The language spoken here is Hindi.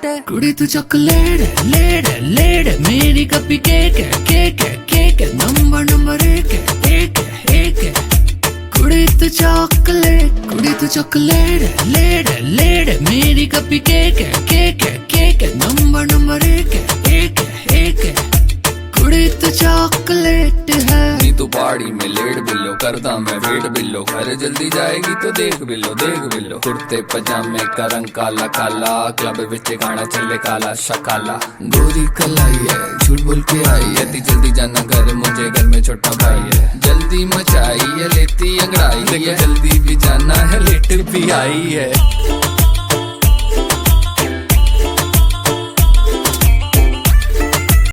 कुड़ी तू चॉकलेट लेड लेड मेरी कपी केक है केक है केक है नंबर एक है एक है एक है कुड़ी तू चॉकलेट लेड लेड मेरी कपी केक है केक है केक है नंबर एक है एक है एक है कुड़ी तू चॉकलेट है। नी तू पहाड़ी में लेट बिल्लो करदा मैं वेट बिल्लो घर जल्दी जाएगी तो देख बिल्लो कुर्ते पजामे का रंग काला काला क्लब विच गाना चले काला शकाला गोरी कलाई है झूठ बोल के आई है ती जल्दी जाना घर मुझे घर में छोटा भाई है जल्दी मचाई है लेती अंगड़ाई है जल्दी भी जाना है लेट भी आई है।